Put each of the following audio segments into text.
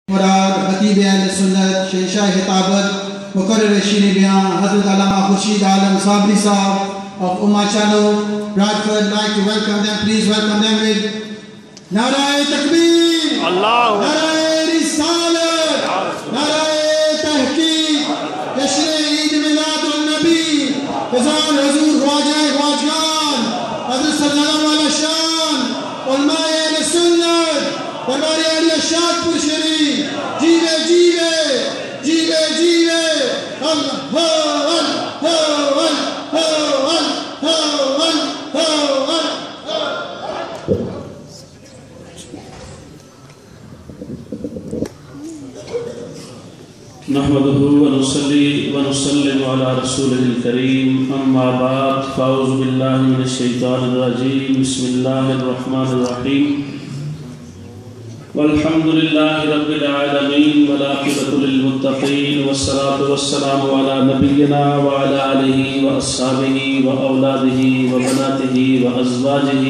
مراد خطیب اہل سنت شہنشاہ خطابت مقرر شین بیان حضرت علامہ خورشید عالم صابری صاحب of Ummah Channel, Bradford. Like to welcome them. Please welcome them with Narae Takbir, Narae Risalat, Narae Tahqiq, Jashn Eid Milad al-Nabi, Fizan Hazur Khwaja Khwajgan, Hazrat Sallallahu Alaihi Shan, Ulma Ahl Sunnat, Darbari Ahli Shadpur Sharif, Jeewe Jeewe, Jeewe Jeewe, Allah, نحمده ونصلي ونسلم على رسوله الكريم أما بعد فأعوذ بالله من الشيطان الرجيم بسم الله الرحمن الرحيم والحمد لله رب العالمين والعاقبة للمتقين والصلاة والسلام على نبينا وعلى آله وأصحابه وأولاده وبناته وأزواجه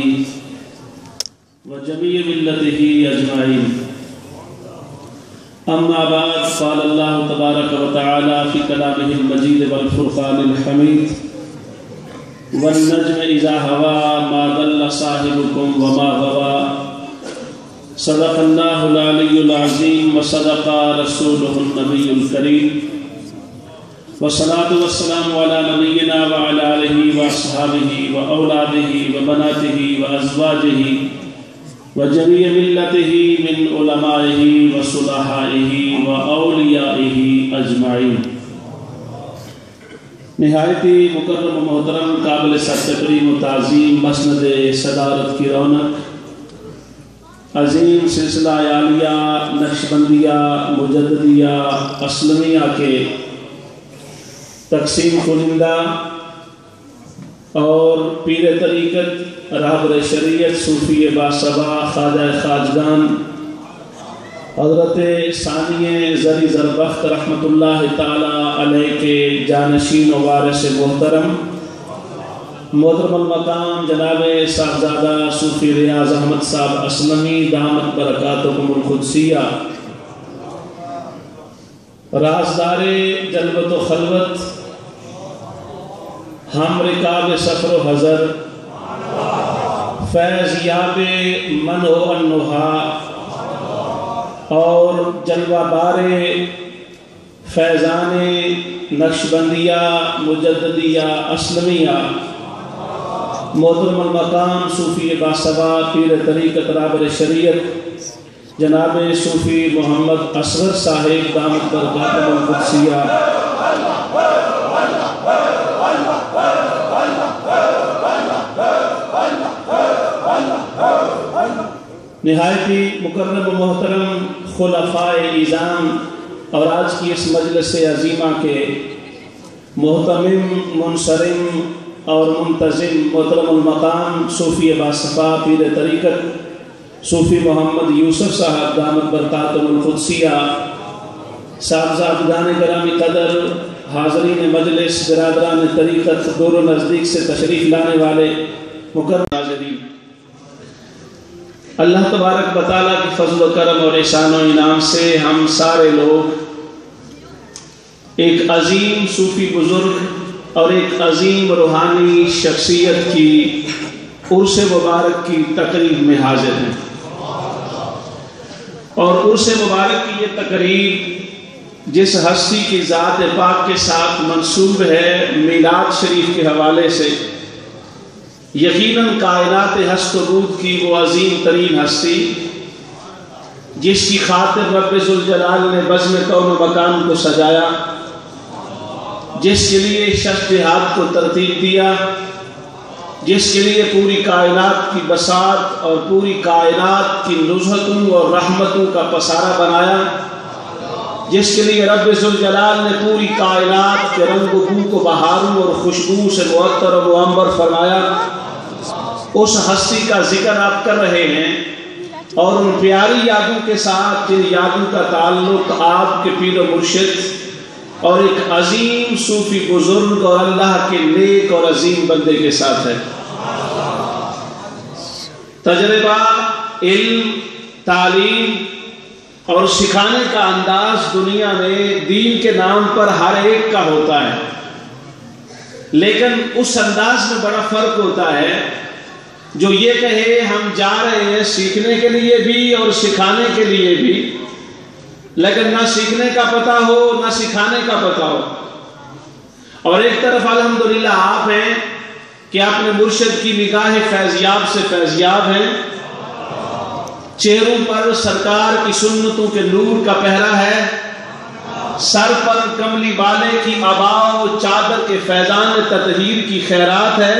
وجميع ملته أجمعين. أما بعد قال الله تبارك وتعالى في كلامه المجيد والفرقان الحميد والنجم إذا هوى ما ضل صاحبكم وما غوى صدق الله العلي العظيم وصدق رسوله النبي الكريم والصلاة والسلام على نبينا وعلى آله وأصحابه وأولاده وبناته وأزواجه وجميع ملته من علمائه وصلحائه وأولیائه اجمعین. نہایتی مکرم و محترم قابل سر تکریم و تعظیم مسند صدارت کی رونق عظیم سلسلہ عالیہ نقشبندیہ مجددیہ اسلمیہ کے تقسیم کنندہ اور پیر طریقت رہبر شریعت صوفی باصبا خواجہ خواجگان حضرت ثانی زری زربخت رحمت اللہ تعالی علیہ کے جانشین و وارث محترم محترم المقام جناب صاحبزادہ صوفی ریاض احمد صاحب اسلمی دامت برکاتکم القدسیہ رازدار جلوت و خلوت ہم رکاب سفر و حضر فیضیاب من و النہا اور جلوہ بار فیضان نقشبندیہ مجددیہ اسلمیہ محترم المقام صوفی باصبا پیر طریقت رہبر شریعت جناب صوفی محمد اصغر صاحب دامت برکاتہ القدسیہ نہایتی مکرم و محترم خلفاء اعظام اور آج کی اس مجلس عظیمہ کے محتمم منصرم اور منتظم محترم المقام صوفی باصبا پیر طریقت صوفی محمد یوسف صاحب دامت برکاتہ القدسیہ صاحبزادگان گرامی قدر حاضرین مجلس برادران طریقت دور و نزدیک سے تشریف لانے والے مکرم حاضرین، اللہ تبارک و تعالیٰ کی فضل و کرم اور احسان و انعام سے ہم سارے لوگ ایک عظیم صوفی بزرگ اور ایک عظیم روحانی شخصیت کی عرس مبارک کی تقریب میں حاضر ہیں، اور عرس مبارک کی یہ تقریب جس ہستی کی ذات پاک کے ساتھ منسوب ہے میلاد شریف کے حوالے سے، یقیناً کائنات ہست و بود کی وہ عظیم ترین ہستی جس کی خاطر رب ذوالجلال نے بزم کون و مکان کو سجایا، جس کے لیے شش جہاد کو ترتیب دیا، جس کے لیے پوری کائنات کی بساط اور پوری کائنات کی نزہتوں اور رحمتوں کا پسارہ بنایا، جس کے لیے رب ذوالجلال نے پوری کائنات کے رنگ و بو کو بہاروں اور خوشبو سے معطر و معمر فرمایا، اس ہستی کا ذکر آپ کر رہے ہیں، اور ان پیاری یادوں کے ساتھ جن یادوں کا تعلق آپ کے پیر و مرشد اور ایک عظیم صوفی بزرگ اور اللہ کے نیک اور عظیم بندے کے ساتھ ہے۔ تجربہ، علم، تعلیم اور سکھانے کا انداز دنیا میں دین کے نام پر ہر ایک کا ہوتا ہے، لیکن اس انداز میں بڑا فرق ہوتا ہے جو یہ کہے ہم جا رہے ہیں سیکھنے کے لیے بھی اور سکھانے کے لیے بھی، لیکن نہ سیکھنے کا پتہ ہو نہ سکھانے کا پتہ ہو۔ اور ایک طرف الحمدللہ آپ ہیں کہ اپنے مرشد کی نگاہ فیضیاب سے فیضیاب ہیں، چہروں پر سرکار کی سنتوں کے نور کا پہرا ہے، سر پر کملی والے کی عبا و چادر کے فیضان تطہیر کی خیرات ہے،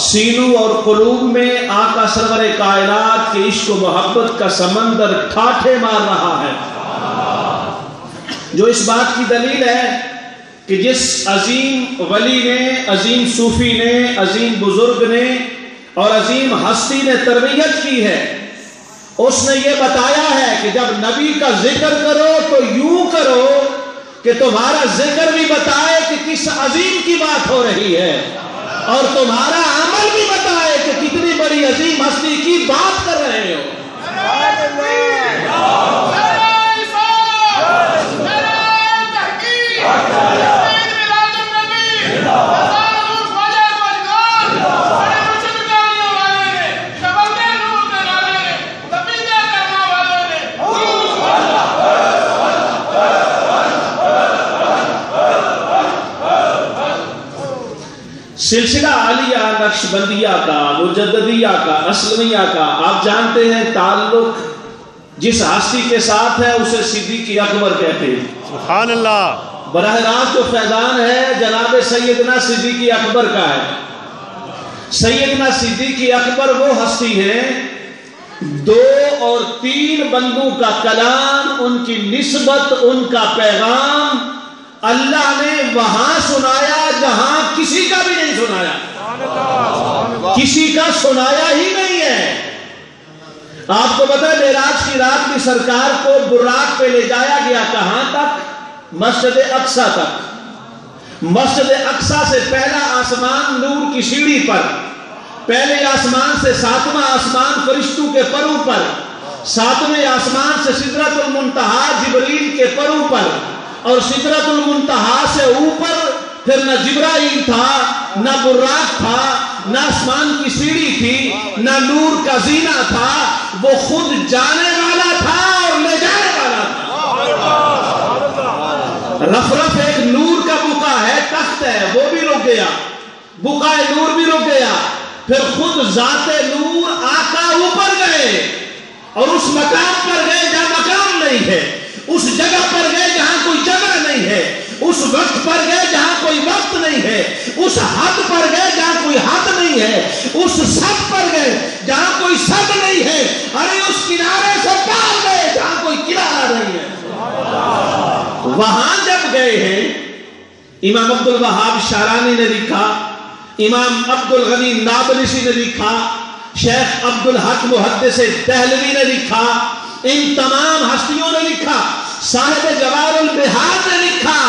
سینوں اور قلوب میں آقا سرور کائنات کے عشق و محبت کا سمندر ٹھاٹھے مار رہا ہے، جو اس بات کی دلیل ہے کہ جس عظیم ولی نے، عظیم صوفی نے، عظیم بزرگ نے اور عظیم ہستی نے تربیت کی ہے، اس نے یہ بتایا ہے کہ جب نبی کا ذکر کرو تو یوں کرو کہ تمہارا ذکر بھی بتائے کہ کس عظیم کی بات ہو رہی ہے، اور تمہارا عمل بھی بتائے کہ کتنی بڑی عظیم ہستی کی بات کر رہے ہو۔ سلسلہ عالیہ نقشبندیہ کا، مجددیہ کا، اسلمیہ کا آپ جانتے ہیں تعلق جس ہستی کے ساتھ ہے اسے صدیق اکبر کہتے ہیں۔ سبحان اللہ۔ براہ راست جو فیضان ہے جناب سیدنا صدیق اکبر کا ہے۔ سیدنا صدیق اکبر وہ ہستی ہیں 2 اور 3 بندوں کا کلام، ان کی نسبت، ان کا پیغام اللہ نے وہاں سنایا جہاں کسی کا بھی نہیں سنایا، کسی کا سنایا ہی نہیں ہے۔ آپ کو پتہ ہے معراج کی رات میں سرکار کو براق پہ لے جایا گیا کہاں تک؟ مسجد اقصی تک۔ مسجد اقصی سے پہلا آسمان نور کی سیڑھی پر، پہلے آسمان سے 7واں آسمان فرشتوں کے پروں پر، 7ویں آسمان سے سدرۃ المنتہا جبریل کے پروں پر، اور سدرۃ المنتہا سے اوپر پھر نہ جبرائیل تھا، نہ براق تھا، نہ آسمان کی سیڑھی تھی، نہ نور کا زینہ تھا، وہ خود جانے والا تھا اور لے جانے والا تھا۔ رف رف ایک نور کا بقع ہے، تخت ہے، وہ بھی رک گیا، بقع نور بھی رک گیا، پھر خود ذات نور آقا اوپر گئے اور اس مقام پر گئے جہاں مقام نہیں ہے، اس جگہ پر گئے جہاں کوئی جگہ نہیں ہے، اس وقت پر گئے جہاں کوئی وقت نہیں ہے، اس حد پر گئے جہاں کوئی حد نہیں ہے، اس سد پر گئے جہاں کوئی سد نہیں ہے، ارے اس کنارے سے پار گئے جہاں کوئی کنارہ نہیں ہے۔ وہاں جب گئے ہیں، امام عبد الوہاب شارانی نے لکھا، امام عبد الغنی نابلسی نے لکھا، شیخ عبد الحق محدث دہلوی نے لکھا، ان تمام ہستیوں نے لکھا، صاحب جوار البحار نے لکھا،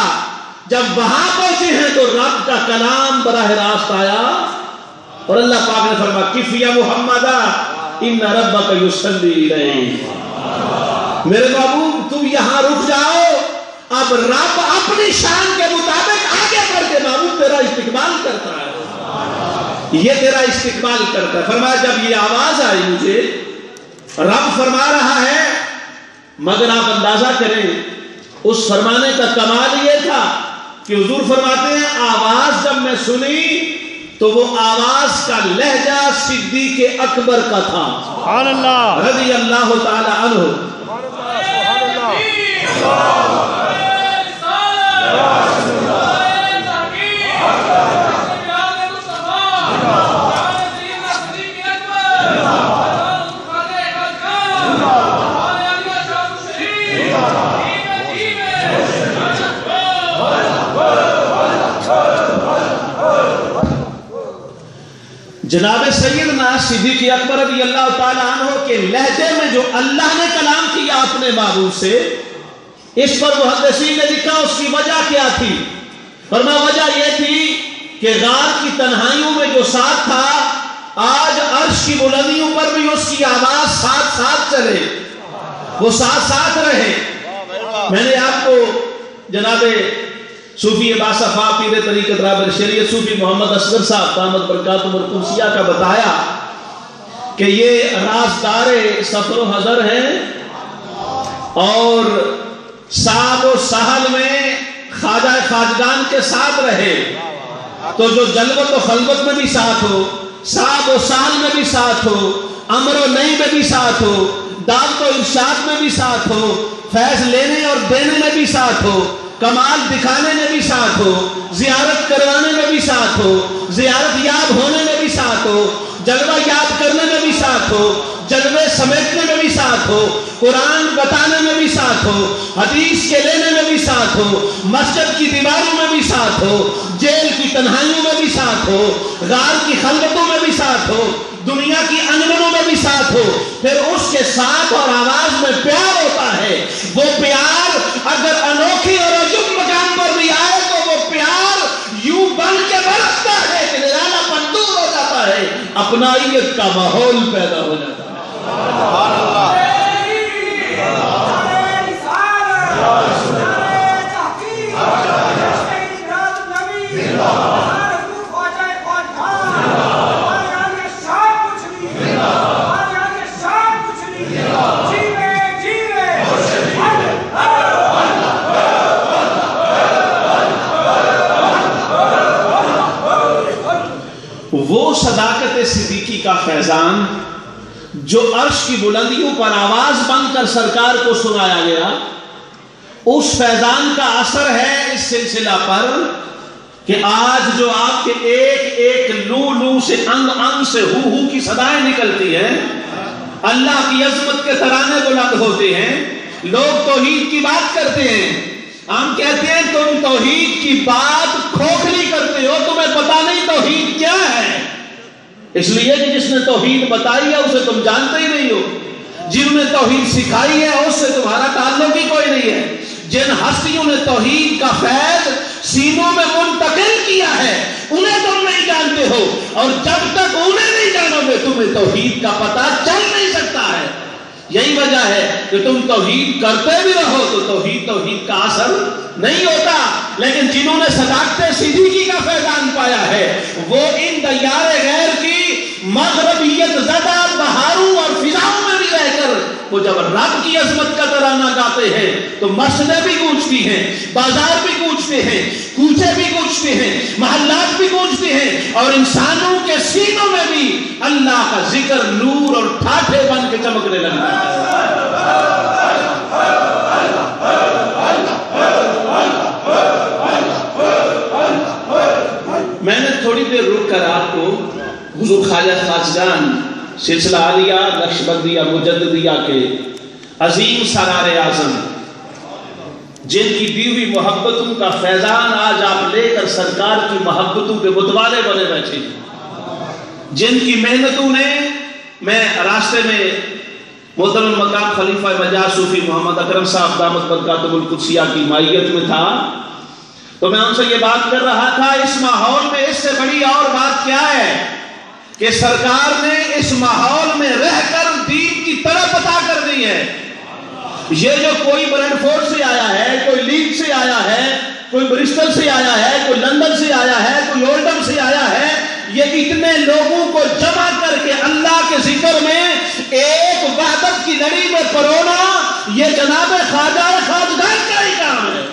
جب وہاں پہنچے ہیں تو رب کا کلام براہ راست آیا اور اللہ پاک نے فرمایا کف یا محمدہ ان ربک یصلی الیک، میرے محبوب تم یہاں رک جاؤ، اب رب اپنی شان کے مطابق آگے بڑھ کے محبوب تیرا استقبال کرتا ہے، یہ تیرا استقبال کرتا ہے۔ فرمایا جب یہ آواز آئی مجھے، رب فرما رہا ہے، مگر آپ اندازہ کریں اس فرمانے کا کمال یہ تھا کہ حضور فرماتے ہیں آواز جب میں سنی تو وہ آواز کا لہجہ صدیق اکبر کا تھا، سبحان اللہ، رضی اللہ تعالی عنہ۔ جناب سیدنا صدیق اکبر رضی اللہ تعالیٰ عنہ کے لہجے میں جو اللہ نے کلام کیا اپنے محبوب سے، اس پر محدثین نے لکھا اس کی وجہ کیا تھی؟ فرمایا وجہ یہ تھی کہ غار کی تنہائیوں میں جو ساتھ تھا، آج عرش کی بلندیوں پر بھی اس کی آواز ساتھ ساتھ چلے، وہ ساتھ ساتھ رہے. میں نے آپ کو جناب صوفی باصفا پیر طریقت رابر شریعت صوفی محمد اصغر صاحب دامت برکاتہم القدسیہ کا بتایا کہ یہ رازدار سفر و حضر ہے اور صاحب و سہل میں خواجہ خواجگان کے ساتھ رہے. تو جو جلوت و خلوت میں بھی ساتھ ہو، صاحب و سہل میں بھی ساتھ ہو، امر و نہی میں بھی ساتھ ہو، دعوت و ارشاد میں بھی ساتھ ہو، فیض لینے اور دینے میں بھی ساتھ ہو، کمال دکھانے میں بھی ساتھ ہو، زیارت کروانے میں بھی ساتھ ہو، زیارت یاب ہونے میں بھی ساتھ ہو، جلوہ یاب کرنے میں بھی ساتھ ہو، جلوے سمیٹنے میں بھی ساتھ ہو، قرآن بتانے میں بھی ساتھ ہو، حدیث کے لینے میں بھی ساتھ ہو، مسجد کی دیواروں میں بھی ساتھ ہو، جیل کی تنہائیوں میں بھی ساتھ ہو، غار کی خلوتوں میں بھی ساتھ ہو، دنیا کی انگنوں میں بھی ساتھ ہو. پھر اس کے ساتھ اور آواز میں پیار ہوتا ہے. وہ پیار اگر انوکھی اور عجب مقام پر بھی آئے تو وہ پیار یوں بن کے برستا ہے کہ نرالا پن دور ہو جاتا ہے، اپنائیت کا ماحول پیدا ہو جاتا ہے. سبحان اللہ. وہ صداقت صدیقی کا فیضان جو عرش کی بلندیوں پر آواز بن کر سرکار کو سنایا گیا، اس فیضان کا اثر ہے اس سلسلہ پر کہ آج جو آپ کے ایک ایک لو لو سے انگ انگ سے ہو کی صدائیں نکلتی ہیں، اللہ کی عظمت کے ترانے بلند ہوتے ہیں، لوگ توحید کی بات کرتے ہیں. ہم کہتے ہیں تم توحید کی بات کھوکھلی کرتے ہو، تمہیں پتا نہیں توحید کیا ہے. اس لیے کہ جس نے توحید بتائی ہے اسے تم جانتے ہی نہیں ہو، جنہوں نے توحید سکھائی ہے اس سے تمہارا تعلق ہی کوئی نہیں ہے. جن ہستیوں نے توحید کا فیض سینوں میں منتقل کیا ہے انہیں تم نہیں جانتے ہو، اور جب تک انہیں نہیں جانو گے تمہیں توحید کا پتہ چل نہیں سکتا ہے. یہی وجہ ہے کہ تم توحید کرتے بھی رہو تو توحید کا اثر نہیں ہوتا. لیکن جنہوں نے صداقت صدیقی کا فیضان پایا ہے وہ ان دیار غیر کی مغربیت زدہ بہاروں اور فضاؤں میں بھی رہ کر وہ جب رب کی عظمت کا ترانہ گاتے ہیں تو مسجدیں بھی گونجتی ہیں، بازار بھی گونجتے ہیں، کوچے بھی گونجتے ہیں، محلات بھی گونجتے ہیں، اور انسانوں کے سینوں میں بھی اللہ کا ذکر نور اور ٹھاٹھے بن کے چمکنے لگتا ہے. میں نے تھوڑی دیر رک کر آپ کو حضور خواجہ خواجگان سلسلہ عالیہ نقشبندیہ مجددیہ کے عظیم سرار اعظم جن کی دی ہوئی محبتوں کا فیضان آج آپ لے کر سرکار کی محبتوں کے متوالے بنے بیٹھے، جن کی محنتوں نے، میں راستے میں محترم مقام خلیفہ مجاز صوفی محمد اکرم صاحب دامت برکاتہم القدسیہ کی مائیت میں تھا تو میں ان سے یہ بات کر رہا تھا، اس ماحول میں اس سے بڑی اور بات کیا ہے کہ سرکار نے اس ماحول میں رہ کر دین کی طرف عطا کر دی ہے. یہ جو کوئی برینڈ فورڈ سے آیا ہے، کوئی لیڈ سے آیا ہے، کوئی برسٹل سے آیا ہے، کوئی لندن سے آیا ہے، کوئی اولڈم سے آیا ہے، یہ اتنے لوگوں کو جمع کر کے اللہ کے ذکر میں ایک وحدت کی لڑی میں پرونا، یہ جناب خواجہ خواجگان کا ہی کام ہے.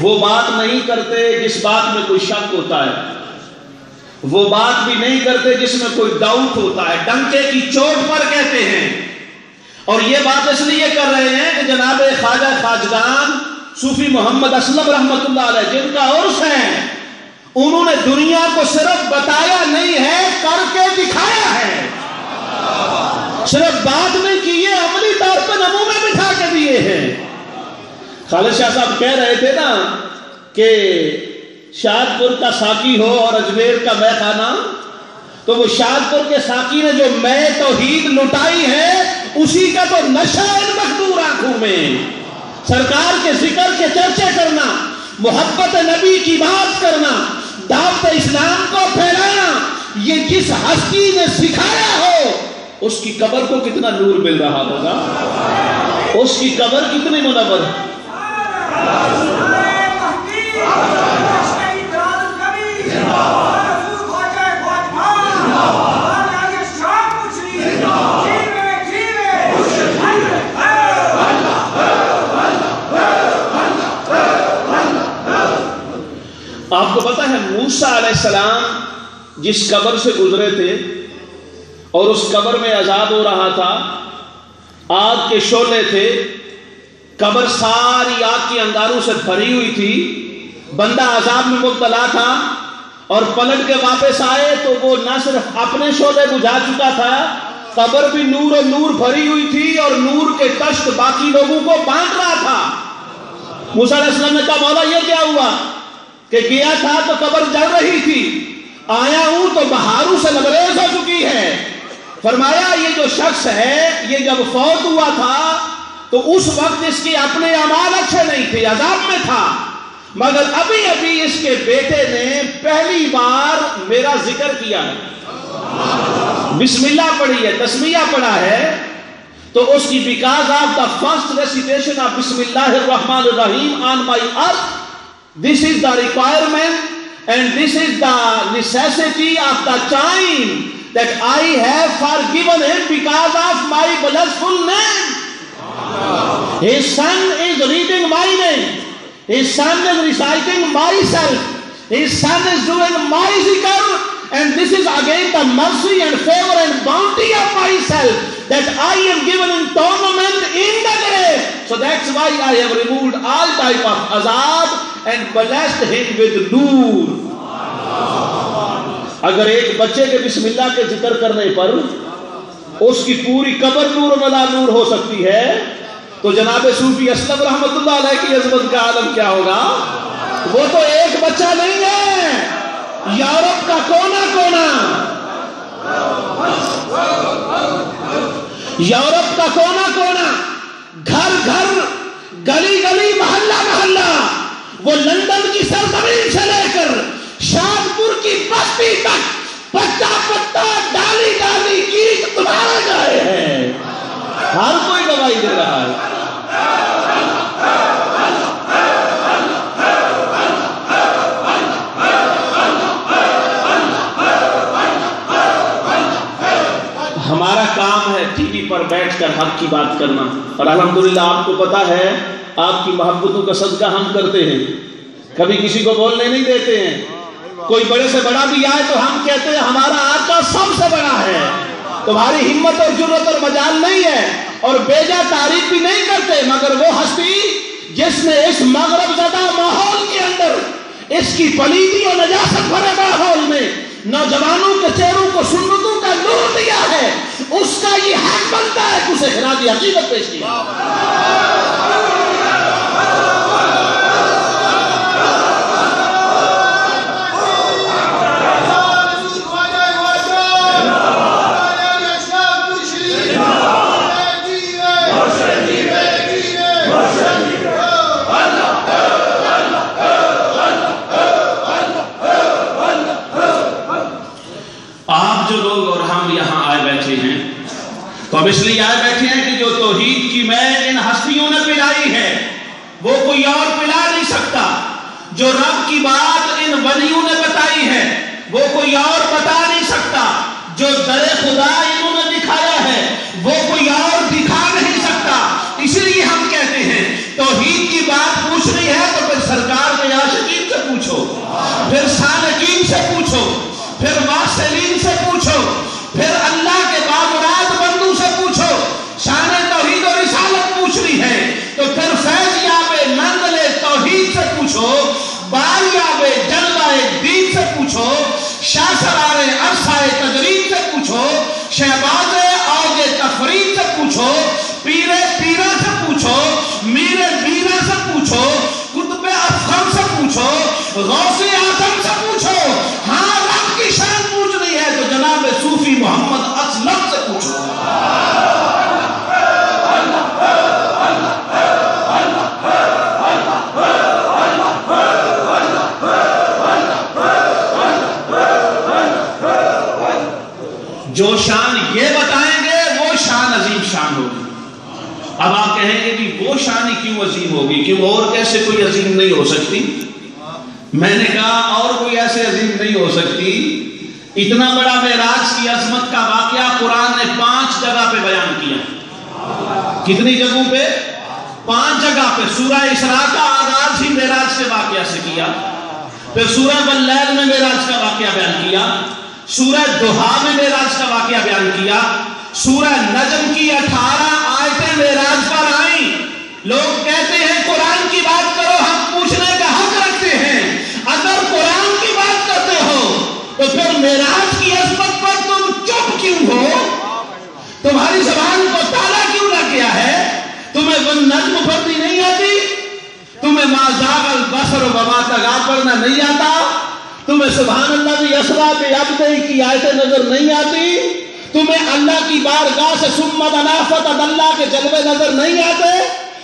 وہ بات نہیں کرتے جس بات میں کوئی شک ہوتا ہے، وہ بات بھی نہیں کرتے جس میں کوئی ڈاؤٹ ہوتا ہے، ڈنکے کی چوٹ پر کہتے ہیں. اور یہ بات اس لیے کر رہے ہیں کہ جناب خواجہ خواجگان صوفی محمد اسلم رحمت اللہ علیہ جن کا عرس ہے، انہوں نے دنیا کو صرف بتایا نہیں ہے، کر کے دکھایا ہے. صرف بات نہیں کی ہے، عملی طور پر نمونے بٹھا کے دیے ہیں. خالد شاہ صاحب کہہ رہے تھے نا کہ شادپور کا ساقی ہو اور اجمیر کا مے خانہ تو وہ شادپور کے ساقی نے جو میں توحید لٹائی ہے اسی کا تو نشہ ان مخدور آنکھوں میں. سرکار کے ذکر کے چرچے کرنا، محبت نبی کی بات کرنا، دعوت اسلام کو پھیلانا، یہ جس ہستی نے سکھایا ہو اس کی قبر کو کتنا نور مل رہا ہوگا، اس کی قبر کتنی منور ہے. آپ کو پتا ہے موسیٰ علیہ السلام جس قبر سے گزرے تھے اور اس قبر میں عذاب ہو رہا تھا، آگ کے شعلے تھے، قبر ساری آگ کی انگاروں سے بھری ہوئی تھی، بندہ عذاب میں مبتلا تھا، اور پلٹ کے واپس آئے تو وہ نہ صرف اپنے شعلے بجھا چکا تھا، قبر بھی نور اور نور بھری ہوئی تھی اور نور کے تشت باقی لوگوں کو بانٹ رہا تھا. موسیٰ علیہ السلام نے کہا مولا یہ کیا ہوا کہ گیا تھا تو قبر جل رہی تھی، آیا ہوں تو بہاروں سے لبریز ہو چکی ہے. فرمایا یہ جو شخص ہے یہ جب فوت ہوا تھا تو اس وقت اس کے اپنے اعمال اچھے نہیں تھے، عذاب میں تھا، مگر ابھی ابھی اس کے بیٹے نے پہلی بار میرا ذکر کیا ہے، بسم اللہ پڑھی ہے، تسمیہ پڑھا ہے، تو اس کی because of the first recitation of بسم اللہ الرحمن الرحیم آن مائی ارتھ، this is the requirement and this is the necessity of the time that I have forgiven him because of my blessful name. His son is reading my name, his son is reciting myself, his son is doing my zikr, and this is again the mercy and favor and bounty of myself that I am given in tournament in the grave. So that's why I have removed all type of azab and blessed him with noor. اگر ایک بچے کے بسم اللہ کے ذکر کرنے پر اس کی پوری قبر نور ملا نور ہو سکتی ہے تو جناب صوفی اسلم رحمت اللہ علیہ کی عظمت کا عالم کیا ہوگا. وہ تو ایک بچہ نہیں ہے، یورپ کا کونا کونا، یورپ کا کونا کونا، گھر گھر، گلی گلی، محلہ محلہ، وہ لندن کی سرزمین سے لے کر شادپور کی بستی تک پتا پتا، ڈالی ڈالی گیت تمہارا گائے ہیں، ہر کوئی گواہی دے رہا ہے. ہمارا کام ہے ٹی وی پر بیٹھ کر حق کی بات کرنا، اور الحمدللہ آپ کو پتا ہے آپ کی محبتوں کا صدقہ ہم کرتے ہیں، کبھی کسی کو بولنے نہیں دیتے ہیں. کوئی بڑے سے بڑا بھی آئے تو ہم کہتے ہیں ہمارا آقا سب سے بڑا ہے. تمہاری ہمت اور جرت اور مجال نہیں ہے اور بیجا تعریف بھی نہیں کرتے، مگر وہ ہستی جس نے اس مغرب زدہ ماحول کے اندر، اس کی پلیدی اور نجاست بھرے ماحول میں نوجوانوں کے چہروں کو سنتوں کا نور دیا ہے، اس کا یہ حق بنتا ہے کہ اسے خراج عقیدت پیش کیا. تو ہم اس لیے آئے بیٹھے ہیں کہ جو توحید کی میں ان ہستیوں نے پلائی ہے وہ کوئی اور پلا نہیں سکتا. جو رب کی بات ان ولیوں نے بتائی ہے وہ کوئی اور بتا نہیں سکتا. جو در خدا انہوں نے دکھایا ہے وہ کوئی اور دکھا نہیں سکتا. اس لیے ہم کہتے ہیں توحید کی بات پوچھنی ہے تو پھر سرکار کے عاشقین سے پوچھو، پھر سالکین سے پوچھو، پھر واصلین سے پوچھو، پھر اللہ کے بامراد بندوں سے پوچھو. شان توحید اور رسالت پوچھنی ہے تو پھر فیض یاب منزل توحید سے پوچھو، بار یاب جلوہ دین سے پوچھو، شاہ سرار عرصہ تجرید سے پوچھو، شہباز اوج تفرید سے پوچھو، پیر پیرہ سے پوچھو، میر میرہ سے پوچھو، قطب افخم سے پوچھو، غوث اعظم سے پوچھو. ہاں رب کی شان پوچھنی ہے تو جناب جو شان یہ بتائیں گے وہ شان عظیم شان ہوگی. اب آپ کہیں گے کہ وہ شان ہی کیوں عظیم ہوگی, کیوں اور کیسے کوئی عظیم نہیں ہو سکتی؟ میں نے کہا اور کوئی ایسے عظیم نہیں ہو سکتی. اتنا بڑا معراج کی عظمت کا واقعہ قرآن نے 5 جگہ پہ بیان کیا. کتنی جگہوں پہ؟ 5 جگہ پہ. سورہ اسراء کا آغاز ہی معراج کے واقعہ سے کیا, پھر سورہ واللیل میں معراج کا واقعہ بیان کیا, سورہ دہا میں معراج کا واقعہ بیان کیا, سورہ نجم کی 18 آیتیں معراج پر آئیں. لوگ کہتے ہیں قرآن کی بات کرو, ہم پوچھنے کا حق رکھتے ہیں. اگر قرآن کی بات کرتے ہو تو پھر معراج کی عظمت پر تم چپ کیوں ہو؟ تمہاری زبان کو تالا کیوں نہ کیا ہے؟ تمہیں وہ نجم پڑھنی نہیں آتی؟ تمہیں ما زاغ البصر وما طغیٰ پڑھنا نہیں آتا؟ تمہیں سبحان اللہ بھی اسرا بعبدہ کی آیتیں نظر نہیں آتی؟ تمہیں اللہ کی بارگاہ سے ثم دنا فتدلی کے جلوے نظر نہیں آتے؟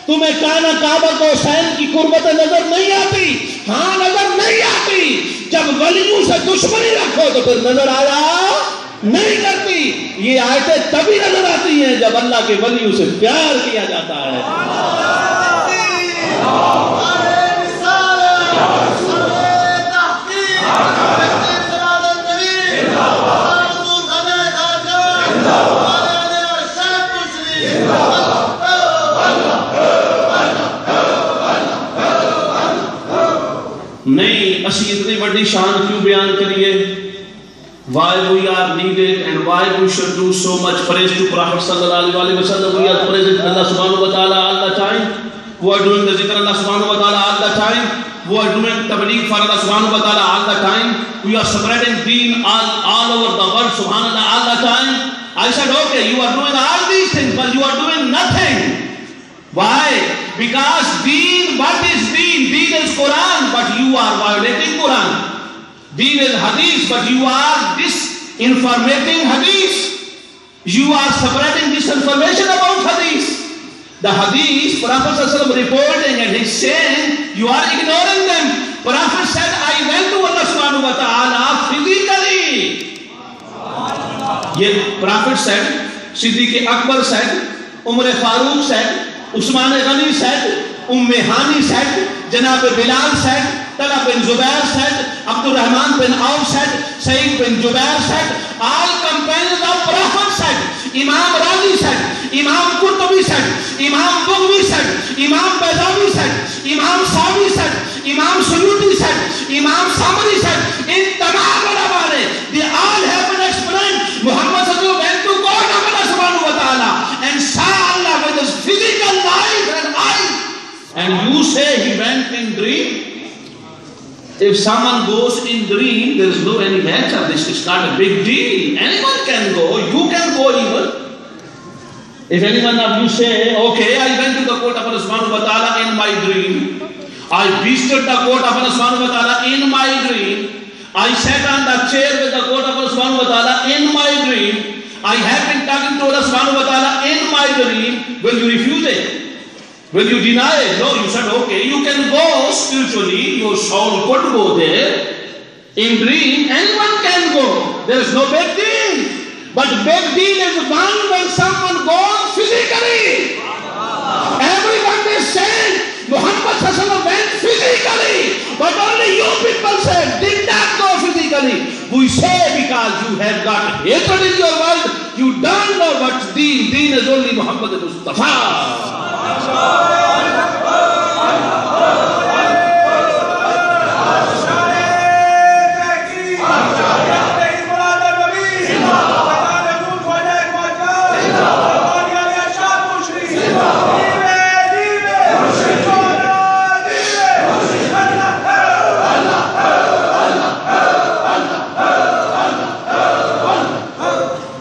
تمہیں کانا کعبہ کو حسین کی قربتیں نظر نہیں آتی؟ ہاں نظر نہیں آتی. جب ولیوں سے دشمنی رکھو تو پھر نظر آیا نہیں کرتی. یہ آیتیں تبھی نظر آتی ہیں جب اللہ کے ولیوں سے پیار کیا جاتا ہے. نہیں اسی اتنی بڑی شان کیوں بیان کریے؟ Why we are needed and why we should do so much praise to Prophet sallallahu alaihi wasallam. We are praising Allah subhanahu wa ta'ala all the time. We are doing the zikr Allah subhanahu wa ta'ala all the time. We are doing tabligh for Allah subhanahu wa ta'ala all the time. We are spreading deen all over the world subhanallah all the time. I said okay, you are doing all these things but you are doing nothing. Why? Because deen, what is deen? Deen is Quran, but you are violating Quran. Deen is hadith, but you are disinformating hadith. You are spreading disinformation about hadith. The hadith, Prophet ﷺ reporting and he's saying, you are ignoring them. Prophet said, I went to Allah subhanahu wa ta'ala physically. Ye Prophet said, Siddiq Akbar said, Umar Farooq said, Usman Ghani said, Hani said, Janab Bilal said, Talha bin Zubair said, Abdul Rahman bin Auf said, Sayyid bin Jubair said, all companions of Prophet said, Imam Razi said, Imam Qurtubi said, Imam Bughwi said, Imam Baydawi said, Imam Sawi said, Imam Suyuti said, Imam Samari said, in tamam ulama ne, they all have been explained. Muhammad sallallahu went to God of Allah subhanahu wa ta'ala and saw Allah with his physical life and eyes. And you say he went in dream? If someone goes in dream, there is no any matter. This is not a big deal. Anyone can go. You can go even. If anyone of you say, okay, I went to the court of Allah subhanahu wa ta'ala in my dream. I visited the court of Allah subhanahu wa ta'ala in my dream. I sat on the chair with the court of Allah subhanahu wa ta'ala in my dream. I have been talking to Allah subhanahu wa ta'ala in my dream. Will you refuse it? Will you deny it? No, you said, okay, you can go spiritually, your soul could go there. In dream, anyone can go. There is no big deal. But big deal is one when someone goes physically. Everyone is saying, Muhammad sallallahu went physically. But only you people said, did not go physically. We say because you have got hatred in your world, you don't know what's deen. Deen is only Muhammad Mustafa.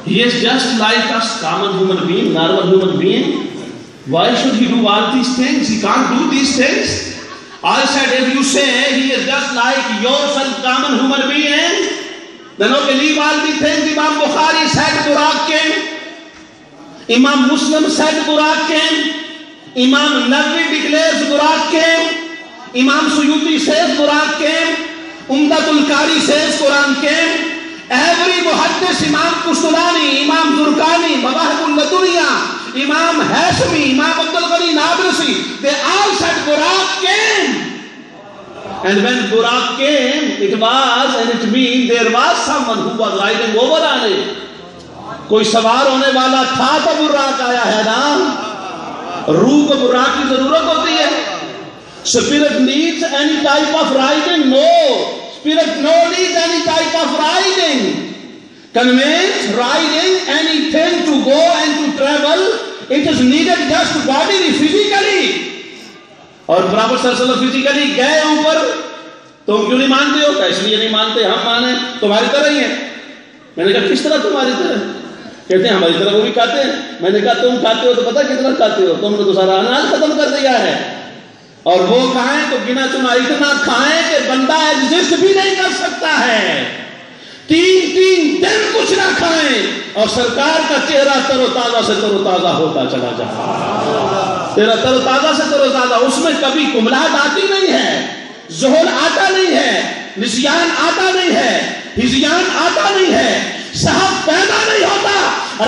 He is just like us, common human being, normal human being. Why should he do all these things? He can't do these things. I said, if you say he is just like yourself, common human being, then okay, leave all these things. Imam Bukhari said, Buraq came. Imam Muslim said Buraq came. Imam Nawawi declares Buraq came. Imam Suyuti says Buraq came. Umdatul Qari says Quran came. Every muhaddis, Imam Kushtulani, Imam Zurqani, Mawahibul Laduniya, Imam Hashmi, Imam Abdul Ghani Nablisi, they all said Buraq came. And when Buraq came, it was, and it means there was someone who was riding over on it. کوئی سوار ہونے والا تھا تو براق آیا ہے نا. روح کو براق کی ضرورت ہوتی ہے. Spirit needs any type of riding? No. Spirit no needs any type of riding. Conveyance, riding, anything to go and to travel, it is needed just bodily, physically. اور پرافٹ صلی اللہ علیہ وسلم فزیکلی گئے اوپر. تم کیوں نہیں مانتے ہو؟ اس لیے نہیں مانتے ہم مانیں تمہاری طرح ہی ہیں. میں نے کہا کس طرح تمہاری طرح؟ کہتے ہیں ہماری طرح وہ بھی کھاتے ہیں. میں نے کہا تم کھاتے ہو تو پتہ کتنا کھاتے ہو؟ تم نے تو سارا اناج ختم کر دیا ہے. اور وہ کھائیں تو گنا چنا اتنا کھائیں کہ بندہ ایگزسٹ بھی نہیں کر سکتا ہے. 3 دن کچھ نہ کھائیں اور سرکار کا چہرہ تر و تازہ سے تر و تازہ ہوتا چلا جائے. تیرا تر و تازہ سے تر و تازہ, اس میں کبھی کملاہٹ آتی نہیں ہے, ذہن آتا نہیں ہے, نسیان آتا نہیں ہے, ہزیان آتا نہیں ہے, صحف پیدا نہیں ہوتا.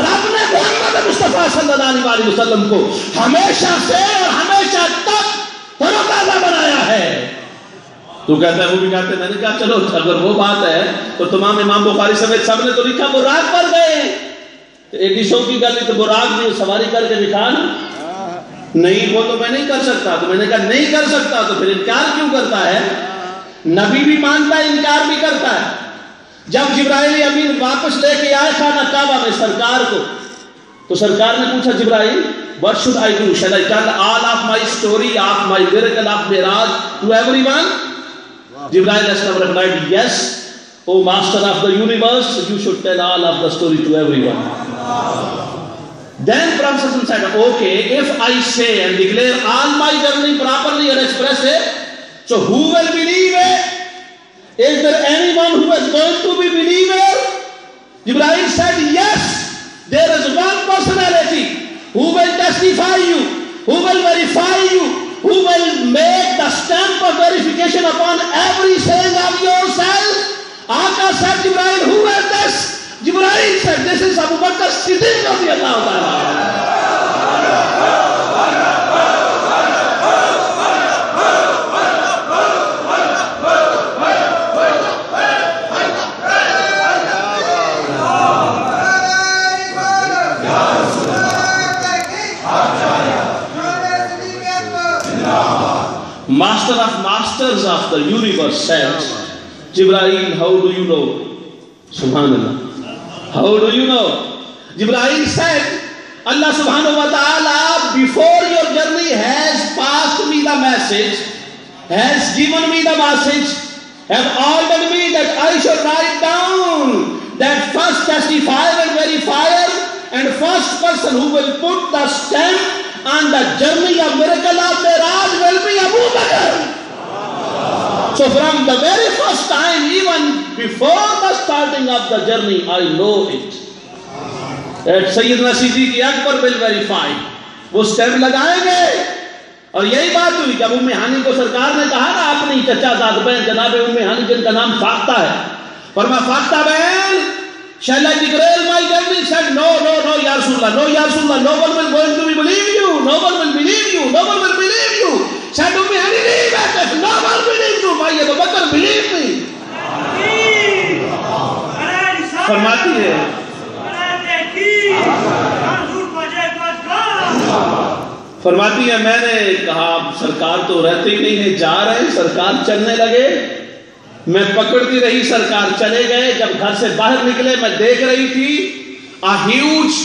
رب نے محمد مصطفیٰ صلی اللہ علیہ وسلم کو ہمیشہ سے اور ہمیشہ تک تر و تازہ بنایا ہے. تو کہتا ہے وہ بھی کہتے ہیں. میں نے کہا چلو اگر وہ بات ہے تو تمام امام بخاری سمیت سب نے تو لکھا براق پر گئے. ایک شو کی گل تو براق بھی سواری کر کے دکھا نا. نہیں وہ تو میں نہیں کر سکتا. تو میں نے کہا نہیں کر سکتا تو پھر انکار کیوں کرتا ہے؟ نبی بھی مانتا ہے, انکار بھی کرتا ہے. جب جبرائیل امین واپس لے کے آئے خانہ کعبہ میں سرکار کو, تو سرکار نے پوچھا جبرائیل what should I do? Shall I tell all of my story of my miracle of Miraj to everyone? Jibreel replied, yes, O master of the universe, you should tell all of the story to everyone. Then Prophet said, okay, if I say and declare all my journey properly and express it, so who will believe it? Is there anyone who is going to be believer? Jibreel said, yes, there is one personality who will testify you, who will verify you, who will make the stamp of verification upon every saying of yourself. Aka said, Jibreel, who is this? Jibreel said, this is Abu Bakr Siddiq radiyallahu ta'ala. Master of masters of the universe said, Jibreel, how do you know? Subhanallah. How do you know? Jibreel said, Allah subhanahu wa ta'ala before your journey has passed me the message, has given me the message, have ordered me that I should write down that first testifier and verifier and first person who will put the stamp on the journey of miracle of Miraj will be Abu Bakr. So from the very first time, even before the starting of the journey, I know it. That Sayyidina Siddiq Akbar will verify. وہ stamp لگائیں گے. اور یہی بات ہوئی جب ام ہانی کو سرکار نے کہا نا اپنی چچا زاد بہن جناب ام ہانی جن کا نام فاختہ ہے, فرمایا فاختہ بہن, shall I declare my journey? Said no, no, no, Ya Rasulullah, no, Ya Rasulullah, no one will going to believe you, no one will believe you, no one will believe you. Said Ummi Hani, leave it, if no one believes you, why Abu Bakr believe me? فرماتی ہے میں نے کہا سرکار تو رہتے ہی نہیں ہیں, جا رہے ہیں. سرکار چلنے لگے, میں پکڑتی رہی, سرکار چلے گئے. جب گھر سے باہر نکلے میں دیکھ رہی تھی a huge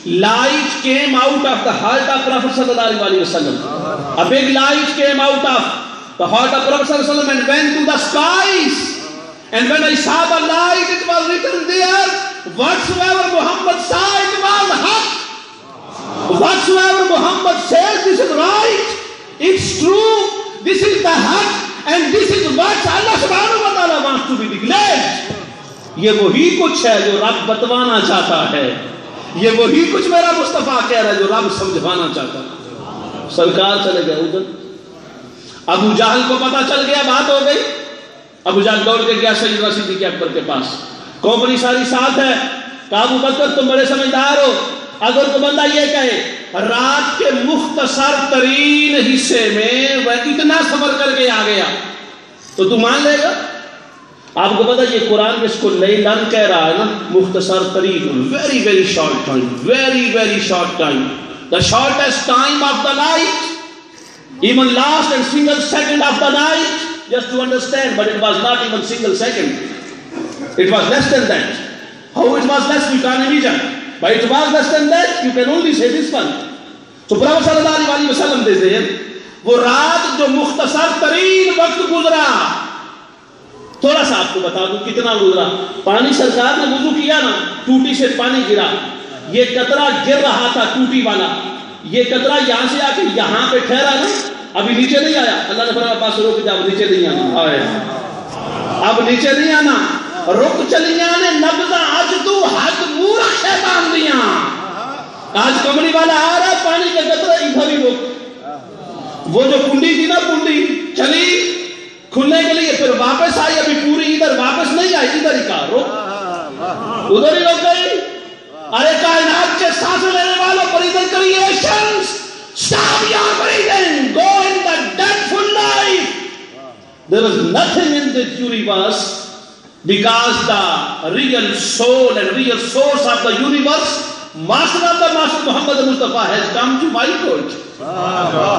light came out of the heart of Prophet sallallahu alaihi wasallam. A big light came out of the heart of Prophet sallallahu alaihi wasallam and went to the skies. And when I saw the light, it was written there, whatsoever Muhammad saw, it was haq. Whatsoever Muhammad says, this is right, it's true, this is the haq, and this is what Allah subhanahu wa ta'ala wants to be declared. یہ وہی کچھ ہے جو رب بتوانا چاہتا ہے, یہ وہی کچھ میرا مصطفیٰ کہہ رہا ہے جو رب سمجھوانا چاہتا ہے. سرکار چلے گئے ادھر. ابو جہل کو پتا چل گیا, بات ہو گئی. ابو جہل دوڑ کے گیا سیدنا صدیق اکبر کے پاس. قوم ساری ساتھ ہے. کہا ابو بکر تم بڑے سمجھدار ہو, اگر تو بندہ یہ کہے رات کے مختصر ترین حصے میں وہ اتنا سفر کر کے آ گیا تو تو مان لے گا؟ آپ کو پتا یہ قرآن اس کو لیلن کہہ رہا ہے نا, مختصر ترین, very very short time, very very short time, the shortest time of the night, even last and single second of the night, just to understand, but it was not even single second, it was less than that. How it was less we can't imagine, but it was less than that, you can only say this one. تو professor صلی اللہ علیہ وسلم دیتے ہیں وہ رات جو مختصر ترین وقت گزرا, تھوڑا سا آپ کو بتا دوں کتنا گزرا. پانی سرکار نے وضو کیا نا, ٹوٹی سے پانی گرا, یہ قطرہ گر رہا تھا ٹوٹی والا, یہ قطرہ یہاں سے آ کے یہاں پہ ٹھہرا نا, ابھی نیچے نہیں آیا. اللہ نے فرمایا پاس روک جاؤ, نیچے نہیں آنا, آئے اب نیچے نہیں آنا, رک چلیاں نے نبضہ آج تو حد مورا شیطان دیاں. آج کمری والا آ رہا, پانی کے قطرہ ادھر ہی رک. وہ جو کنڈی تھی نا, کنڈی چلی کھلنے کے لیے, پھر واپس آئی, ابھی پوری ادھر واپس نہیں آئی, ادھر ہی کہا رک, ادھر ہی رک گئی. ارے کائنات کے سانس لینے والوں پر ادھر creations, stop your breathing, go in the deathful life. There is nothing in this universe because the real soul and real source of the universe, master of the master Muhammad Mustafa has come to my court.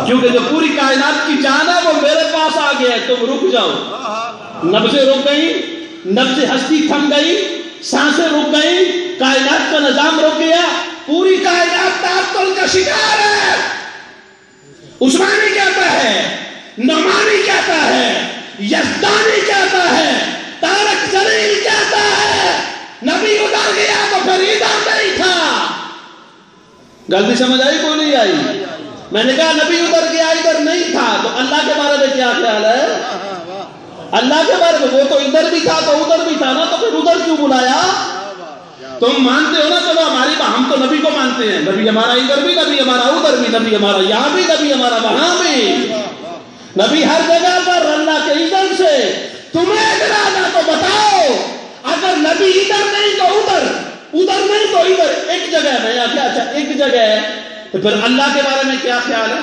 کیونکہ جو پوری کائنات کی جان ہے وہ میرے پاس آ گیا ہے, تم رک جاؤ. نبضیں رک گئی, نبض ہستی تھم گئی, سانسیں رک گئی, کائنات کا نظام رک گیا, پوری کائنات تعطل کا شکار ہے. عثمانی کہتا ہے, نعمانی کہتا ہے, یزدانی کہتا ہے, تارک جلیل کہتا ہے نبی ادھر گیا تو پھر ادھر نہیں تھا. غلطی سمجھ آئی کوئی نہیں آئی؟ میں نے کہا نبی ادھر گیا ادھر نہیں تھا, تو اللہ کے بارے میں کیا خیال ہے؟ اللہ کے بارے میں وہ تو ادھر بھی تھا تو ادھر بھی تھا نا, تو پھر ادھر کیوں بلایا؟ تم مانتے ہو نا, چلو ہماری ہم تو نبی کو مانتے ہیں, نبی ہمارا ادھر بھی, نبی ہمارا ادھر بھی, نبی ہمارا یہاں بھی, نبی ہمارا وہاں بھی, نبی ہر جگہ پر اللہ کے ادھر سے. تمہیں ادھر تو بتاؤ, اگر نبی ادھر نہیں تو ادھر, ادھر نہیں تو ادھر, ایک جگہ میں کیا, اچھا ایک جگہ ہے, تو پھر اللہ کے بارے میں کیا خیال ہے؟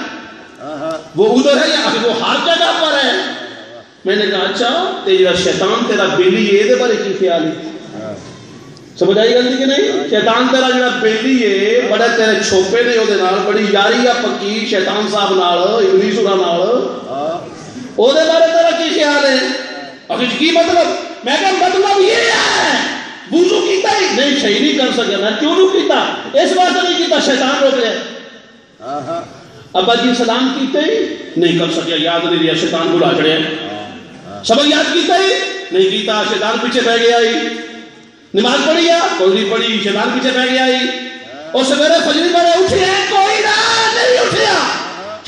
وہ ادھر ہے یا وہ ہر جگہ پر ہے؟ میں نے کہا اچھا تیرا شیطان تیرا بیلی یہ دے بارے کی خیال ہے؟ سمجھ آئی گل کہ نہیں؟ شیطان تیرا جڑا بیلی ہے بڑا تیرے چھوپے نے وہ نال بڑی یاری ہے پکی شیطان صاحب نال, ابلیس نال, وہ دے بارے تیرا کی خیال ہے؟ اور کی مطلب؟ میں کہا مطلب یہ ہے وضو کیتا ہی نہیں, صحیح نہیں کر سکے. میں کیوں نہیں کیتا؟ اس واسطے نہیں کیتا شیطان روک لے. ابا جی سلام کیتے ہی نہیں کر سکیا, یاد نہیں رہا, شیطان بلا چڑھے. سبق یاد کیتا ہی نہیں کیتا, شیطان پیچھے بہ گیا ہی. نماز پڑھی یا کوئی نہیں پڑھی, شیطان پیچھے بہ گیا ہی. اور سویرے فجر پڑھے اٹھے کوئی نہیں اٹھیا,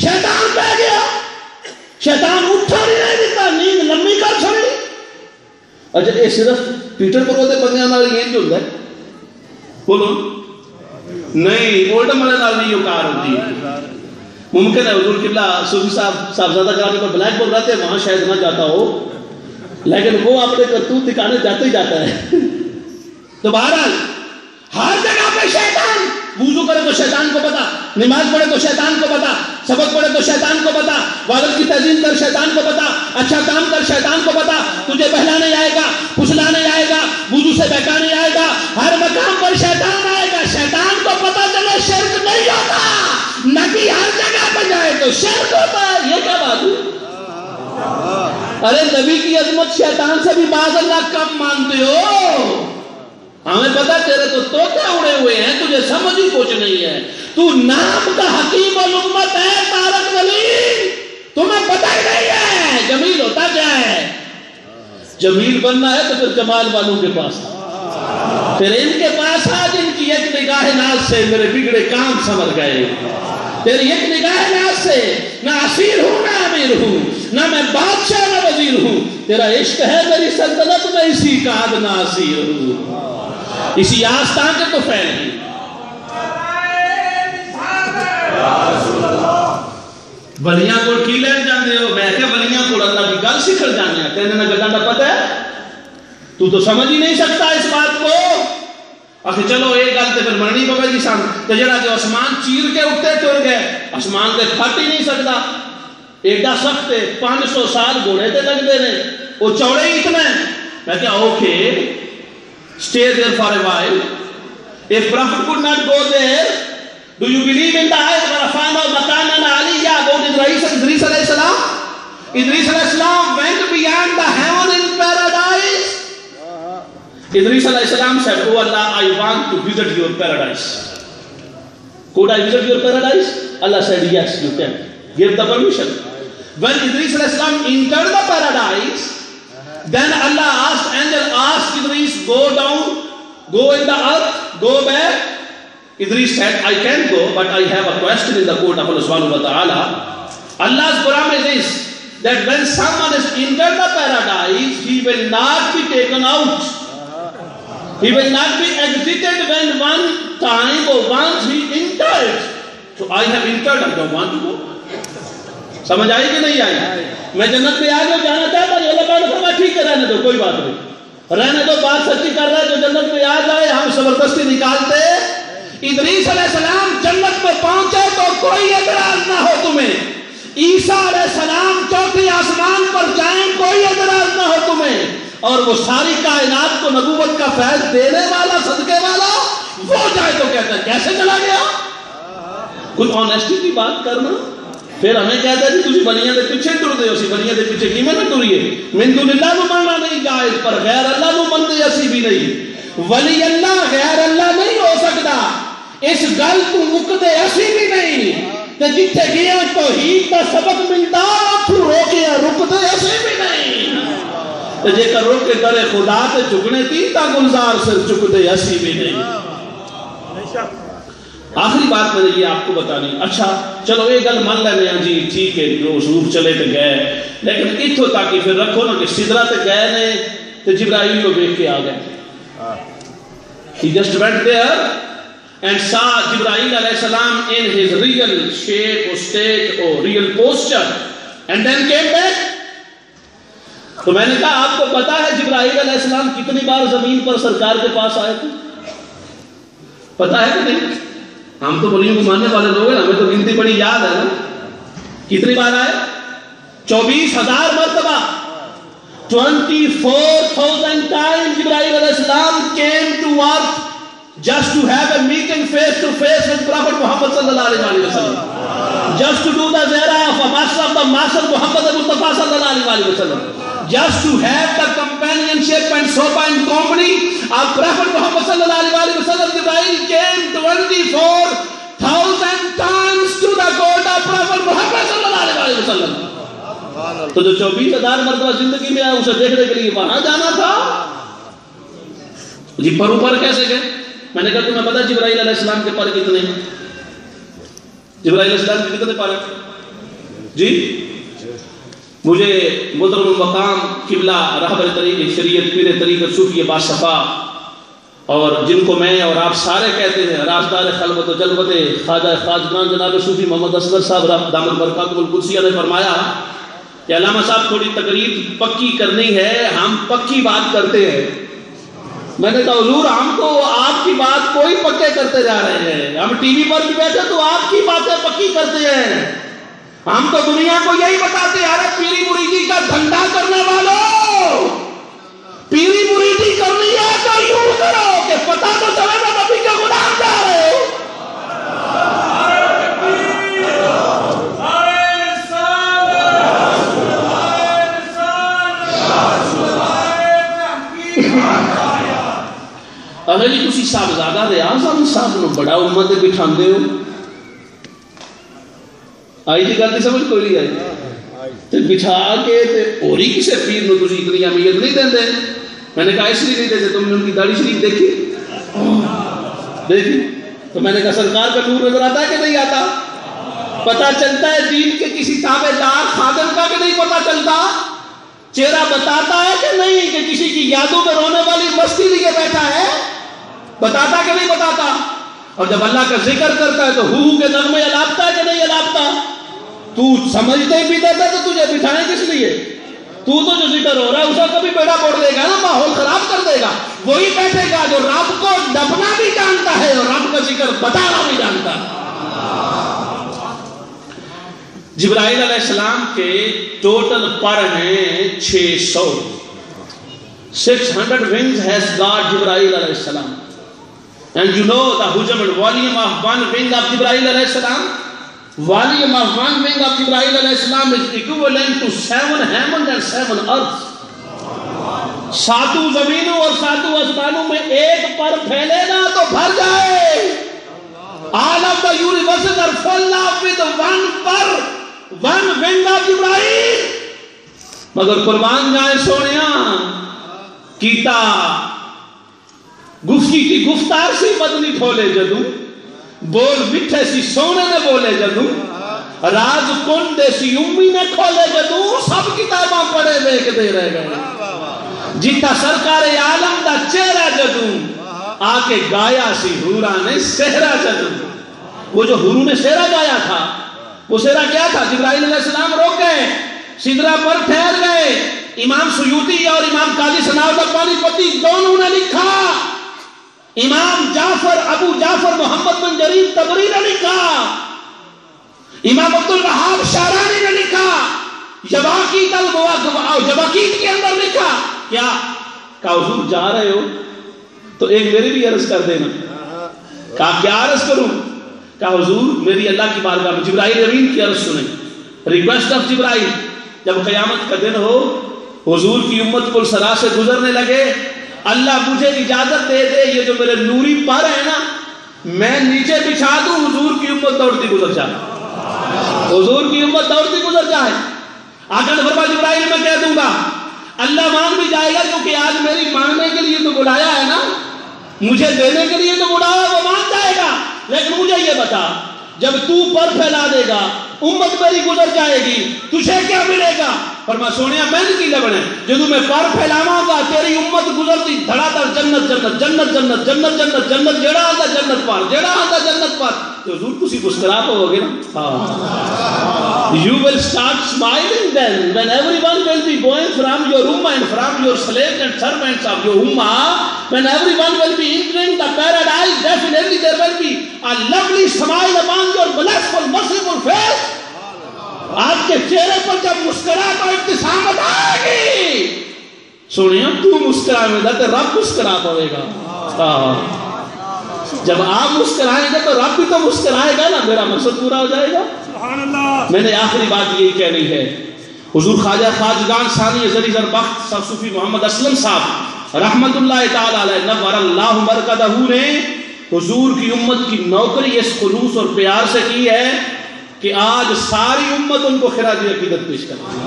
شیطان بہ گیا. شیطان اٹھا نہیں دیتا, نیند لمبی کر چھڑی. اچھا یہ صرف پیٹر پرو دے بندیاں نال یہ جو ہے بولو نہیں, اولڈ مرے نال نہیں یہ کار ہوتی. ممکن ہے حضور قبلہ صوفی صاحب زیادہ گرامی پر بلیک بورڈ رہتے ہیں, وہاں شاید نہ جاتا ہو, لیکن وہ اپنے کرتوت دکھانے جاتے ہی جاتا ہے. تو بہرحال ہر جگہ پہ شیطان, وضو کرے تو شیطان کو پتا, نماز پڑھے تو شیطان کو پتا, سبق پڑھے تو شیطان کو پتا, والد کی تعظیم کر شیطان کو پتا, اچھا کام کر شیطان کو پتا, تجھے بہلا نہیں آئے گا, پھسلا نہیں آئے گا, وضو سے بہکا نہیں آئے گا, ہر مقام پر شیطان آئے گا. شیطان کو پتا چلے شرک نہیں ہوتا, نبی ہر جگہ پہ جائے تو شرک ہوتا ہے. یہ کیا بات ہے؟ ارے نبی کی عظمت شیطان سے بھی باز اللہ کم مانتے ہو. ہمیں پتا تیرے تو طوطے اڑے ہوئے ہیں, تجھے سمجھ ہی کچھ نہیں ہے. تو نام کا حکیم الامت ہے تارک جلیل, تمہیں پتا ہی نہیں ہے جمیل ہوتا کیا ہے. جمیل بننا ہے تو پھر جمال والوں کے پاس, پھر ان کے پاس آ جن کی ایک نگاہ ناز سے میرے بگڑے کام سمجھ گئے. تیری ایک نگاہ ناز سے نہ اسیر ہوں نہ امیر ہوں, نہ میں بادشاہ نہ وزیر ہوں, تیرا عشق ہے میری سلطنت میں اسی کا ادنا اسیر ہوں, اسی آستان کے تو فعل ہیں. ولیاں کو کی لین جاندے ہو؟ میں کہ ولیاں کو اللہ کی گل سکھڑ جانے ہیں، تینے گلاں دا پتہ ہے، تو سمجھ ہی نہیں سکتا اس بات کو۔ آخر چلو ایک گل تے پھر مننی پوے جی سان تے جڑا جو آسمان چیر کے اٹھتے ٹر گئے، آسمان تے پھٹ ہی نہیں سکتا، ایڈا سخت ہے، 500 سال گھوڑے تے لگتے ہیں، وہ چوڑے ہی اتنے ہیں۔ میں کہا okay stay there for a while, if prophet could not go there, do you believe in the ayat وَرَفَعْنَا مَكَانًا عَلِيًّا about Idris alayhi salam? Idris alayhi salam went beyond the heaven in paradise. Idris alayhi salam said, oh Allah, I want to visit your paradise. Could I visit your paradise? Allah said, yes, you can. Give the permission. When Idris alayhi salam entered the paradise, then Allah asked, angel asked Idris, go down, go in the earth, go back. Idris said, I can go, but I have a question in the court of Allah subhanahu wa ta'ala. Allah's promise is that when someone is entered the paradise, he will not be taken out. He will not be exited when one time or once he entered. So I have entered, I don't want to go. سمجھ آئی کہ نہیں آئی؟ میں جنت میں آگے جانا چاہتا ہوں، اللہ تعالیٰ نے فرمایا ٹھیک ہے رہنے دو، کوئی بات نہیں، رہنے دو، بات سچی کر رہا ہے، جو جنت میں آ جائے ہم زبردستی نکالتے۔ ادریس علیہ السلام جنت میں پہنچے تو کوئی اعتراض نہ ہو تمہیں، عیسیٰ علیہ السلام چوتھی آسمان پر جائیں کوئی اعتراض نہ ہو تمہیں، اور وہ ساری کائنات کو نبوت کا فیض دینے والا، صدقے والا، وہ جائے تو کہتا ہے کیسے چلا گیا؟ کچھ آنیسٹی کی بات کرنا۔ پھر ہمیں کہتا ہے کہ تسی بلیاں دے پیچھے ٹر دے ہو، سی بلیاں دے پیچھے کی میں نہ ٹریے، من دون اللہ نو مننا نہیں جائز، پر غیر اللہ نو من دے اسی بھی نہیں، ولی اللہ غیر اللہ نہیں ہو سکتا، اس گل تو مکدے اسی بھی نہیں، تے جتھے گیا توحید کا سبق ملتا تو روکے رکدے اسی بھی نہیں، تے جے کر روک کے کرے خدا تے چکنے تھی تا گلزار سے چکدے اسی بھی نہیں۔ آخری بات میں نے یہ آپ کو بتانی، اچھا چلو ایک گل مان لینے ہیں جی ٹھیک ہے، جو حضور چلے تے گئے، لیکن اتھو تاکہ پھر رکھو نا کہ سدرہ تے گئے نے تے جبرائیل کو دیکھ کے آ گئے۔ He just went there and saw Jibreel alayhi salam in his real shape or state or real posture and then came back. تو میں نے کہا آپ کو پتا ہے جبرائیل علیہ السلام کتنی بار زمین پر سرکار کے پاس آئے تھے؟ پتا ہے کہ نہیں؟ ہم تو ولیوں کو ماننے والے لوگ ہیں، ہمیں تو گنتی بڑی یاد ہے نا، کتنی بار آئے؟ 24,000 مرتبہ، 24,000 times Jibreel alayhi salam came to earth just to have a meeting face to face with Prophet Muhammad sallallahu alaihi wasallam, just to do the ziyarah of a master of the master Muhammad Mustafa sallallahu alaihi wasallam, just to have the companionship and sofa and company of Prophet Muhammad sallallahu alaihi wasallam. Jibreel came 24,000 times to the court of Prophet Muhammad sallallahu alaihi wasallam. تو جو 24,000 مرتبہ زندگی میں آیا اسے دیکھنے کے لیے وہاں جانا تھا، جی پر اوپر کیسے گئے؟ میں نے کہا تمہیں پتا جبرائیل علیہ السلام کے پر کتنے ہیں؟ جبرائیل علیہ السلام کے کتنے پر ہیں؟ جی مجھے محترم المقام قبلہ رہبر طریقت شریعت پیر طریقت صوفی باصفا، اور جن کو میں اور آپ سارے کہتے ہیں رازدار خلوت و جلوت خواجہ خواجگان جناب صوفی محمد اصغر صاحب دامت برکاتہ القدسیہ نے فرمایا کہ علامہ صاحب تھوڑی تقریر پکی کرنی ہے، ہم پکی بات کرتے ہیں۔ میں نے کہا حضور ہم تو آپ کی بات کوئی پکے کرتے جا رہے ہیں، ہم ٹی وی پر بھی بیٹھے تو آپ کی باتیں پکی کرتے ہیں، ہم تو دنیا کو یہی بتاتے ہیں ارے پیری مریدی کا دھندا کرنے والوں، پیری مریدی کرنی ہے تو یوں کرو کہ پتہ تو چلے گا نبی کے غلام جا رہے ہو۔ اگر جی تسی صاحبزادہ دے اعظم صاحب نو بڑا امت بٹھاندے ہو، آئی جی گل سمجھ کوئی نہیں آئی، تے بٹھا کے تے اور ہی کسے پیر نو تسی اتنی اہمیت نہیں دیندے؟ میں نے کہا اس لیے نہیں دیتے، تم نے ان کی داڑھی شریف دیکھی دیکھی تو میں نے کہا سرکار کا نور نظر آتا ہے کہ نہیں آتا؟ پتہ چلتا ہے دین کے کسی تابع دار خادم کا کہ نہیں پتہ چلتا؟ چہرہ بتاتا ہے کہ نہیں کہ کسی کی یادوں میں رونے والی مستی لیے بیٹھا ہے؟ بتاتا کہ نہیں بتاتا؟ اور جب اللہ کا ذکر کرتا ہے تو ہو کے نغمے الاپتا ہے کہ نہیں الاپتا؟ تو سمجھتے ہی پیتا تھا تو تجھے بٹھائیں کس لیے؟ تو جو ذکر ہو رہا ہے اسے کبھی بیڑا پوڑ دے گا نا، ماحول خراب کر دے گا. وہی بیٹھے گا جو رب کو دبنا بھی جانتا ہے اور رب کا ذکر بتانا بھی جانتا ہے. جبرائیل علیہ السلام کے ٹوٹل پر ہیں 600. 600 wings has God Jibreel alayhi salam. And you know the hujam and volume of one wing of Jibreel alayhi salam? Volume of one wing of Jibreel alayhi salam is equivalent to 7 heavens and 7 earths. 7 زمینوں اور 7 آسمانوں میں ایک پر پھیلے گا تو بھر جائے. All of the universes are full of with one per, one wing of Jibreel. مگر قربان جائے سونیاں کیتا گفتی کی گفتار سی بدنی کھولے جدوں، بول مٹھے سی سونے نے بولے جدوں، راز کنڈے سی امی نے کھولے جدوں، سب کتاباں پڑھے دیکھ دے رہ گئے. جتا سرکار عالم دا چہرہ جدوں آکے گایا سی حورا نے سہرا جدوں. وہ جو حورو نے سہرا گایا تھا وہ سہرا کیا تھا؟ جبرائیل علیہ السلام روک گئے، سدرہ پر ٹھہر گئے. امام سیوطی اور امام قاضی ثناءاللہ پانی پتی دونوں نے لکھا، امام جعفر ابو جعفر محمد بن جریر طبری نے لکھا، امام عبد الوہاب شارانی نے لکھا، یواقیت یواقیت کے اندر لکھا. کیا کہا حضور جا رہے ہو تو ایک میری بھی عرض کر دینا. کہا کیا عرض کروں؟ کہا حضور میری اللہ کی بارگاہ میں جبرائیل امین کی عرض سنیں. ریکویسٹ آف جبرائیل، جب قیامت کا دن ہو حضور کی امت پل سرا سے گزرنے لگے، اللہ مجھے اجازت دے دے یہ جو میرے نوری پر ہے نا میں نیچے بچھا دوں، حضور کی امت دوڑتی گزر جائے، حضور کی امت دوڑتی گزر جائے. آقا نے فرمایا جبرائیل میں کہہ دوں گا، اللہ مان بھی جائے گا کیونکہ آج میری ماننے کے لیے تو بلایا ہے نا، مجھے دینے کے لیے تو بلایا، وہ مان جائے گا. لیکن مجھے یہ بتا جب تو پر پھیلا دے گا امت میری گزر جائے گی تجھے کیا ملے گا؟ فرمایا سونیا میں کی لبنے جدو میں پر پھیلاواں گا تیری امت گزرتی دھڑا در جنت جنت جنت جنت جنت جنت جنت جڑا آتا جنت پر جڑا آتا جنت پر. تو حضور کسی مسکرا پاؤ گے نا. You will start smiling then when everyone will be going from your ummah and from your slaves and servants of your ummah. When everyone will be entering the paradise, definitely there will be a lovely smile upon your blissful, merciful face. آپ کے چہرے پر جب مسکرا تو ابتسامت آئے گی. سنیے تو مسکرا میں تو رب مسکرا پڑے گا. جب آپ مسکرائیں گے تو رب بھی تو مسکرائے گا نا، میرا مقصد پورا ہو جائے گا. میں نے آخری بات یہی کہنی ہے. حضور خواجہ خواجگان ثانی زریزر بخت صوفی محمد اسلم صاحب رحمت اللہ تعالی علیہ نور اللہ مرکزہ نے حضور کی امت کی نوکری اس خلوص اور پیار سے کی ہے کہ آج ساری امت ان کو خراج عقیدت پیش کرتی ہے.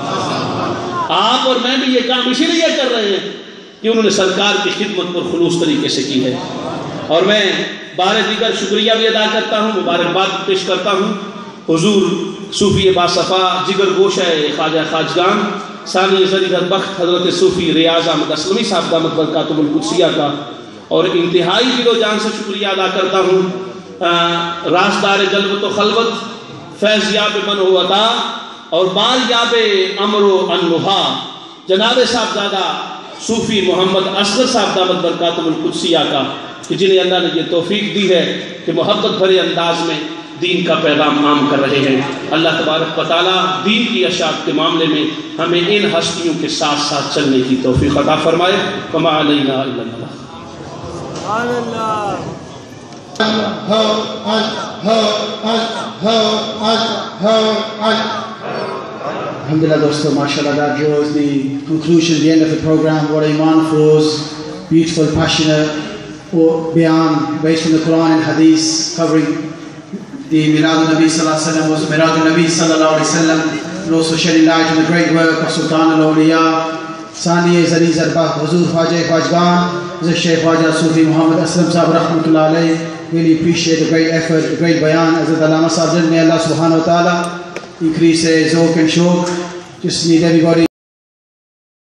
آپ اور میں بھی یہ کام اسی لیے کر رہے ہیں کہ انہوں نے سرکار کی خدمت پر خلوص طریقے سے کی ہے. اور میں بار دیگر شکریہ بھی ادا کرتا ہوں، مبارکباد پیش کرتا ہوں حضور صوفی باصفا جگر گوشہ خواجہ خواجگان ثانی زریزر بخت حضرت صوفی ریاض احمد اسلمی صاحب دامت برکاتہ القدسیہ کا، اور انتہائی دل و جان سے شکریہ ادا کرتا ہوں رازدار جلوت و خلوت فیض یاب من و عطا اور بال یاب امر و انوہا جناب صاحبزادہ صوفی محمد اصغر صاحب دامت برکاتہ القدسیہ کا، کہ جنہیں اللہ نے یہ توفیق دی ہے کہ محبت بھرے انداز میں دین کا پیغام عام کر رہے ہیں. اللہ تبارک و تعالیٰ دین کی اشاعت کے معاملے میں ہمیں ان ہستیوں کے ساتھ ساتھ چلنے کی توفیق عطا فرمائے. وما علینا الا البلاغ. Alhamdulillah dosto, mashallah, that draws the conclusion, the end of the program. What a iman flows, beautiful, passionate bayan based on the Quran and Hadith, covering the Milad al-Nabi sallallahu alaihi wasallam, was Milad al-Nabi sallallahu alaihi wasallam, and also shedding light on the great work of Sultan al-Awliya, Sani Zariz al-Bakht, Huzur Khwaja Khwajgan, Sheikh Khwaja Sufi Muhammad Aslam Sahib rahmatullah alayhi. Really appreciate the great effort, the great bayan. As the Allama Sahib, may Allah subhanahu wa ta'ala increase Zawq and Shawq. Just need everybody